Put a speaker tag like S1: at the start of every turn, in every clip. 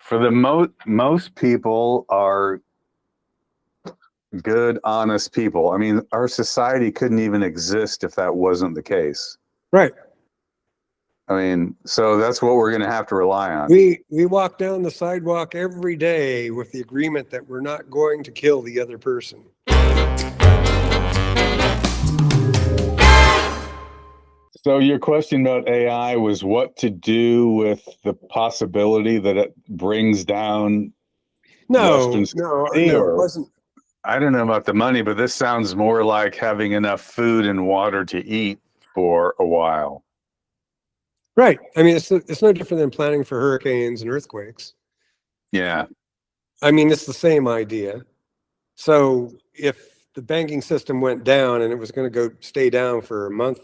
S1: For the most people are good, honest people. I mean, our society couldn't even exist if that wasn't the case.
S2: Right.
S1: I mean, so that's what we're going to have to rely on.
S2: We walk down the sidewalk every day with the agreement that we're not going to kill the other person.
S1: So your question about AI was what to do with the possibility that it brings down Western society,
S2: it wasn't.
S1: I don't know about the money, but this sounds more like having enough food and water to eat for a while.
S2: Right. I mean, it's no different than planning for hurricanes and earthquakes.
S1: Yeah.
S2: I mean, it's the same idea. So if the banking system went down and it was going to stay down for a month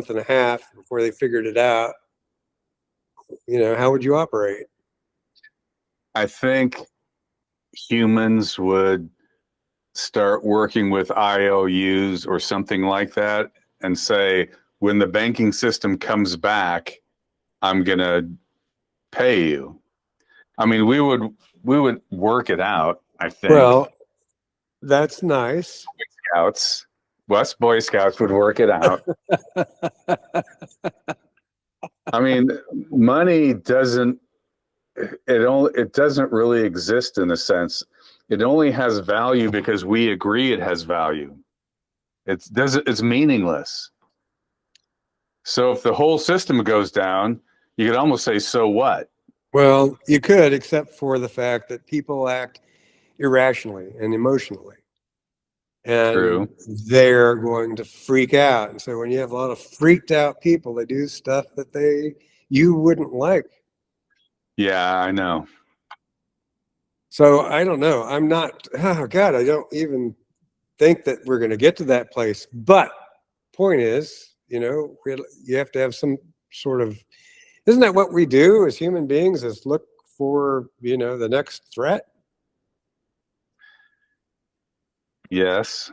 S2: and a half before they figured it out, how would you operate?
S1: I think humans would start working with IOUs or something like that and say, when the banking system comes back, I'm going to pay you. I mean, we would work it out, I think.
S2: Well, that's nice.
S1: West Boy Scouts would work it out. I mean, money doesn't really exist in a sense. It only has value because we agree it has value. It's meaningless. So if the whole system goes down, you could almost say, so what?
S2: Well, you could, except for the fact that people act irrationally and emotionally. And
S1: True.
S2: They're going to freak out. And so when you have a lot of freaked out people, they do stuff that you wouldn't like.
S1: Yeah, I know.
S2: So I don't know. I don't even think that we're going to get to that place. But point is, you have to have some sort of, isn't that what we do as human beings, is look for, the next threat?
S1: Yes.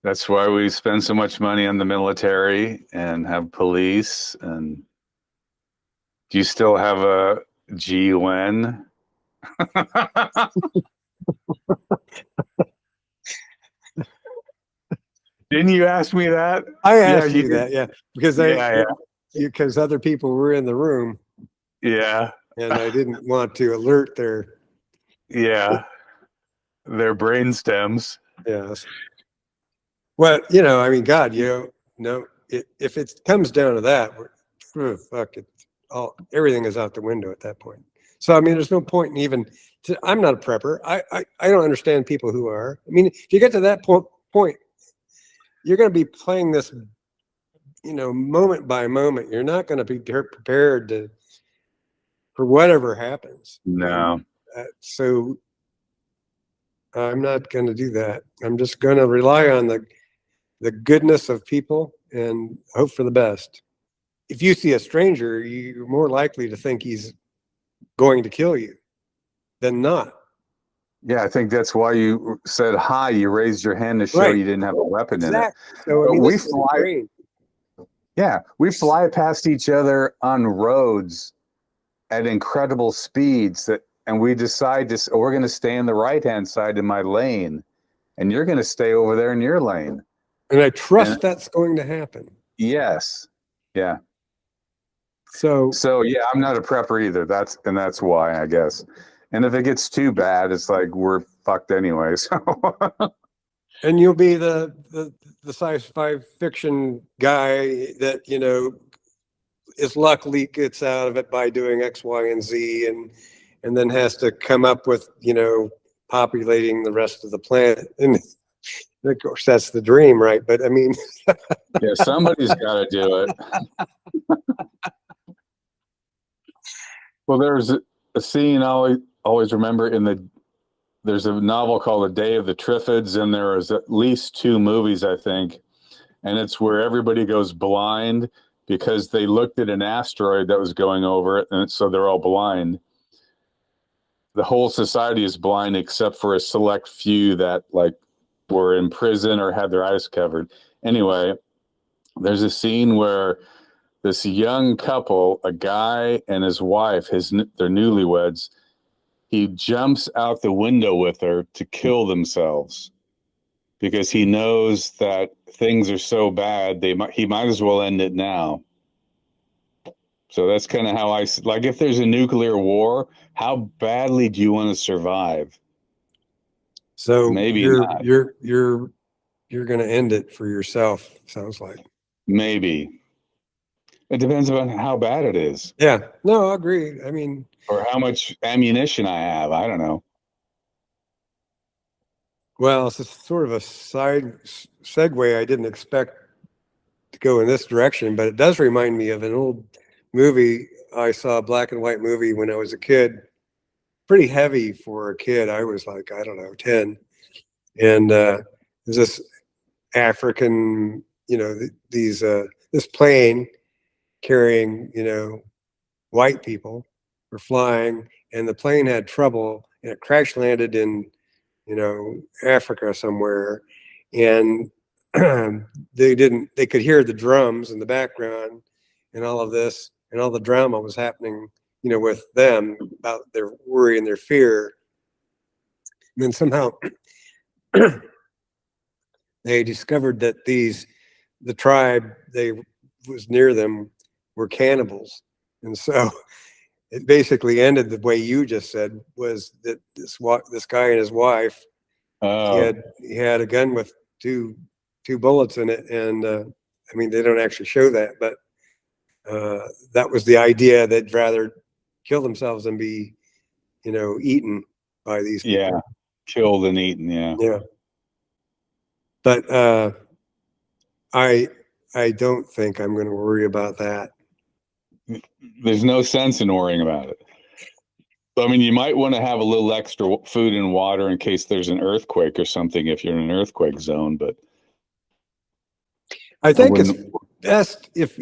S1: That's why we spend so much money on the military and have police. And do you still have a GUN? Didn't you ask me that?
S2: I asked you that, yeah, because other people were in the room.
S1: Yeah.
S2: And I didn't want to alert their
S1: brain stems.
S2: Yes. Well, I mean, God, if it comes down to that, fuck it, everything is out the window at that point. So, I mean, there's no point in even. I'm not a prepper. I don't understand people who are. I mean, if you get to that point, you're going to be playing this, moment by moment. You're not going to be prepared for whatever happens.
S1: No.
S2: So I'm not going to do that. I'm just going to rely on the goodness of people and hope for the best. If you see a stranger, you're more likely to think he's going to kill you than not.
S1: Yeah, I think that's why you said hi. You raised your hand to show you didn't have a weapon in it.
S2: So, I mean,
S1: we fly past each other on roads at incredible speeds and we decide we're going to stay in the right-hand side in my lane and you're going to stay over there in your lane.
S2: And I trust that's going to happen.
S1: Yes. Yeah.
S2: So
S1: yeah, I'm not a prepper either. That's why, I guess. And if it gets too bad, it's like we're fucked anyway. So
S2: and you'll be the sci-fi fiction guy that, is luckily gets out of it by doing X, Y, and Z and then has to come up with, populating the rest of the planet. And of course that's the dream, right? But I mean
S1: yeah, somebody's got to do it. Well, there's a scene I always remember there's a novel called The Day of the Triffids, and there is at least 2 movies, I think, and it's where everybody goes blind because they looked at an asteroid that was going over it, and so they're all blind. The whole society is blind except for a select few that were in prison or had their eyes covered. Anyway, there's a scene where this young couple, a guy and his wife, they're newlyweds, he jumps out the window with her to kill themselves because he knows that things are so bad. He might as well end it now. So that's kind of how like, if there's a nuclear war, how badly do you want to survive?
S2: So
S1: Maybe
S2: you're
S1: not.
S2: you're going to end it for yourself. Sounds like.
S1: Maybe. It depends on how bad it is.
S2: Yeah. No, I agree. I mean,
S1: or how much ammunition I have. I don't know.
S2: well, it's a sort of a side segue. I didn't expect to go in this direction, but it does remind me of an old movie. I saw a black and white movie when I was a kid, pretty heavy for a kid. I was like, I don't know, 10. And there's this African, this plane carrying, white people were flying, and the plane had trouble, and it crash landed in, Africa somewhere, and they could hear the drums in the background and all of this, and all the drama was happening, with them about their worry and their fear. And then somehow they discovered that the tribe they was near them were cannibals, and so it basically ended the way you just said, was that this guy and his wife, he had a gun with two bullets in it, and I mean, they don't actually show that, but that was the idea. They'd rather kill themselves than be eaten by these people.
S1: Yeah, killed and eaten.
S2: Yeah. But I don't think I'm going to worry about that.
S1: There's no sense in worrying about it. I mean, you might want to have a little extra food and water in case there's an earthquake or something if you're in an earthquake zone, but
S2: I think it's best if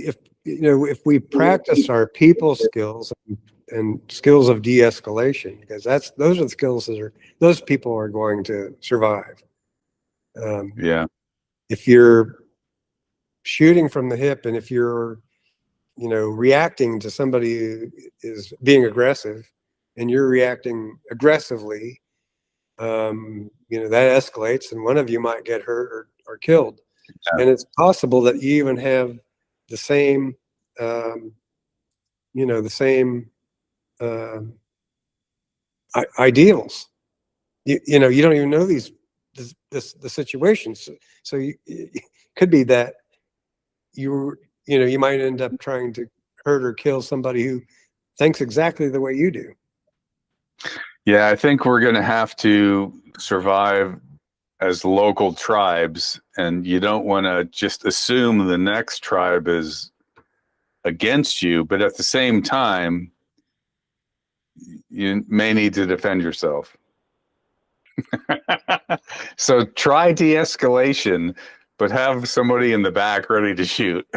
S2: we practice our people skills and skills of de-escalation, because those are the skills those people are going to survive.
S1: Yeah.
S2: If you're shooting from the hip, and if you're reacting to somebody who is being aggressive, and you're reacting aggressively, that escalates, and one of you might get hurt or killed. Yeah. And it's possible that you even have the same, ideals. You don't even know the situations. So it could be that you might end up trying to hurt or kill somebody who thinks exactly the way you do.
S1: Yeah, I think we're going to have to survive as local tribes, and you don't want to just assume the next tribe is against you, but at the same time, you may need to defend yourself. So try de-escalation, but have somebody in the back ready to shoot.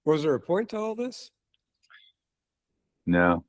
S2: Was there a point to all this?
S1: No.